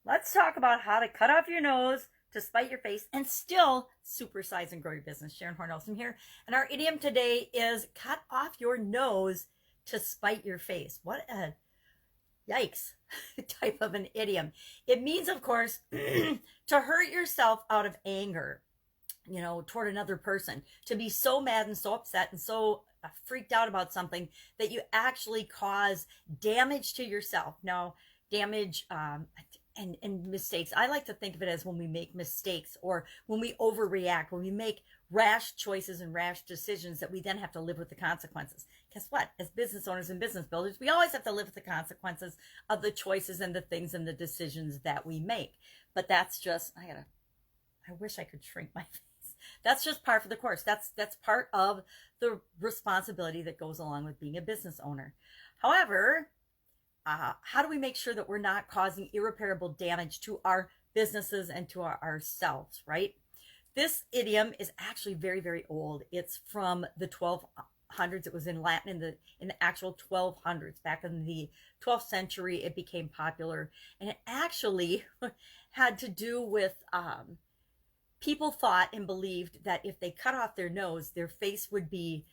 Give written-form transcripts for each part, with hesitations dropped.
Let's talk about how to cut off your nose to spite your face and still supersize and grow your business. Sharon Horne-Ellstrom here. And our idiom today is cut off your nose to spite your face. What a yikes type of an idiom. It means, of course, to hurt yourself out of anger, toward another person, to be so mad and so upset and so freaked out about something that you actually cause damage to yourself. Now, damage and mistakes. I like to think of it as when we make mistakes or when we overreact, when we make rash choices and rash decisions that we then have to live with the consequences. Guess what? As business owners and business builders, we always have to live with the consequences of the choices and the things and the decisions that we make. But that's just, I wish I could shrink my face. That's just par for the course. That's part of the responsibility that goes along with being a business owner. However, how do we make sure that we're not causing irreparable damage to our businesses and to ourselves, right? This idiom is actually very, very old. It's from the 1200s. It was in Latin in the actual 1200s. Back in the 12th century, it became popular. And it actually had to do with people thought and believed that if they cut off their nose, their face would be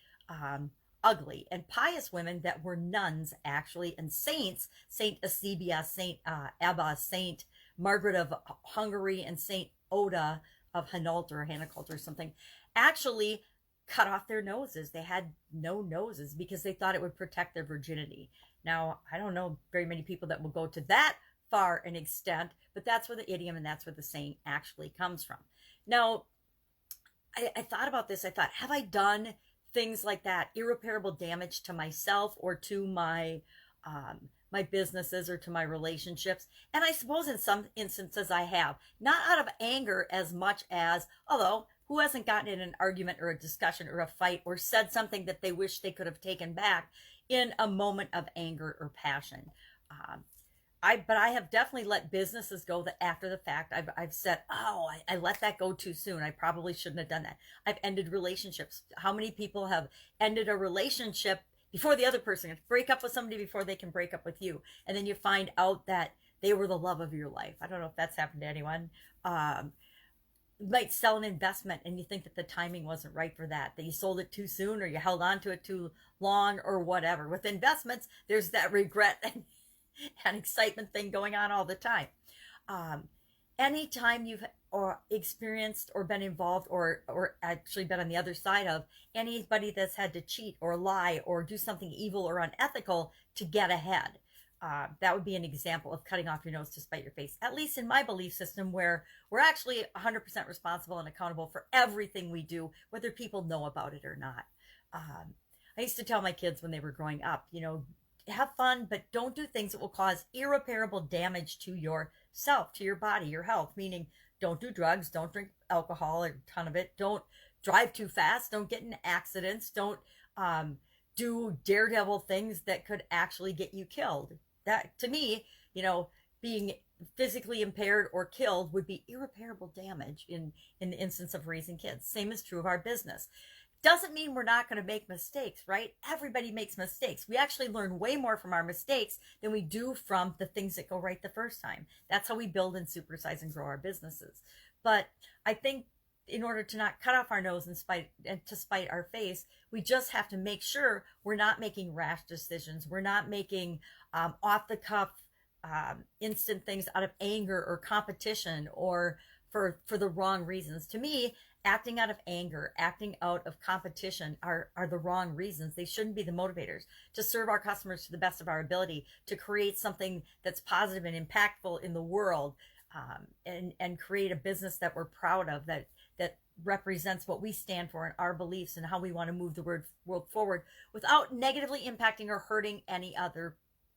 ugly. And pious women that were nuns, actually, and saints, Saint Eusebia, Saint Abba, Saint Margaret of Hungary, and Saint Oda of Hainault or Hainault or something, actually cut off their noses. They had no noses because they thought it would protect their virginity. Now, I don't know very many people that will go to that far an extent, but that's where the idiom and that's where the saying actually comes from. Now, I thought about this. I thought, have I done things like that, irreparable damage to myself or to my my businesses or to my relationships? And I suppose in some instances I have, not out of anger as much as, although who hasn't gotten in an argument or a discussion or a fight or said something that they wish they could have taken back in a moment of anger or passion. But I have definitely let businesses go that after the fact I've said, oh, I let that go too soon. I probably shouldn't have done that. I've ended relationships. How many people have ended a relationship before the other person can break up with somebody before they can break up with you? And then you find out that they were the love of your life. I don't know if that's happened to anyone. You might sell an investment and you think that the timing wasn't right for that you sold it too soon or you held on to it too long or whatever. With investments, there's that regret and excitement thing going on all the time. Anytime you've or experienced or been involved or actually been on the other side of anybody that's had to cheat or lie or do something evil or unethical to get ahead, that would be an example of cutting off your nose to spite your face, at least in my belief system, where we're actually 100% responsible and accountable for everything we do, whether people know about it or not. I used to tell my kids when they were growing up, have fun, but don't do things that will cause irreparable damage to yourself, to your body, your health, meaning don't do drugs, don't drink alcohol, a ton of it, don't drive too fast, don't get in accidents, don't do daredevil things that could actually get you killed. That, to me, being physically impaired or killed would be irreparable damage in the instance of raising kids. Same is true of our business. Doesn't mean we're not going to make mistakes, right? Everybody makes mistakes. We actually learn way more from our mistakes than we do from the things that go right the first time. That's how we build and supersize and grow our businesses. But I think in order to not cut off our nose and to spite our face, we just have to make sure we're not making rash decisions. We're not making off the cuff instant things out of anger or competition or for the wrong reasons. To me, acting out of anger, acting out of competition are the wrong reasons. They shouldn't be the motivators. To serve our customers to the best of our ability, to create something that's positive and impactful in the world, and create a business that we're proud of, that represents what we stand for and our beliefs and how we want to move the world forward without negatively impacting or hurting any other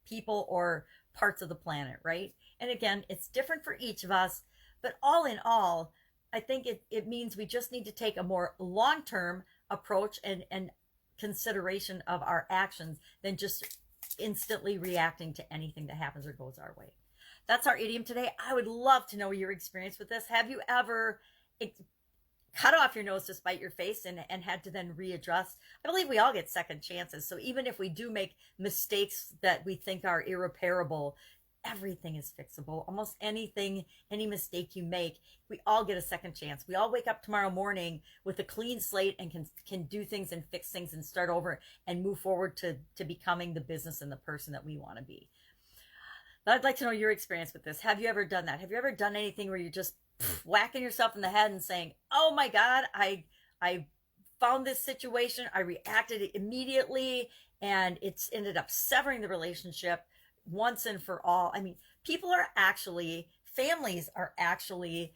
people or parts of the planet, right? And again, it's different for each of us, but all in all, I think it means we just need to take a more long-term approach and consideration of our actions than just instantly reacting to anything that happens or goes our way. That's our idiom today. I would love to know your experience with this. Have you ever cut off your nose to spite your face and had to then readjust? I believe we all get second chances. So even if we do make mistakes that we think are irreparable, everything is fixable. Almost anything, any mistake you make, we all get a second chance. We all wake up tomorrow morning with a clean slate and can do things and fix things and start over and move forward to becoming the business and the person that we want to be. But I'd like to know your experience with this. Have you ever done that? Have you ever done anything where you're just whacking yourself in the head and saying, oh my God, I found this situation, I reacted immediately, and it's ended up severing the relationship once and for all. I mean, families are actually,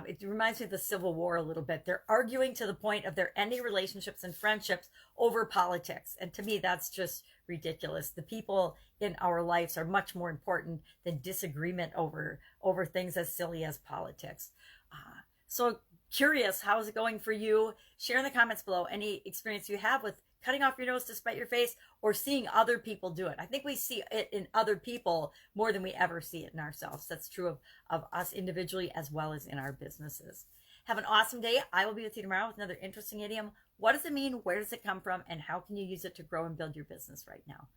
it reminds me of the Civil War a little bit. They're arguing to the point of their ending relationships and friendships over politics. And to me, that's just ridiculous. The people in our lives are much more important than disagreement over things as silly as politics. So curious, how is it going for you? Share in the comments below any experience you have with cutting off your nose to spite your face or seeing other people do it. I think we see it in other people more than we ever see it in ourselves. That's true of us individually as well as in our businesses. Have an awesome day. I will be with you tomorrow with another interesting idiom. What does it mean? Where does it come from? And how can you use it to grow and build your business right now?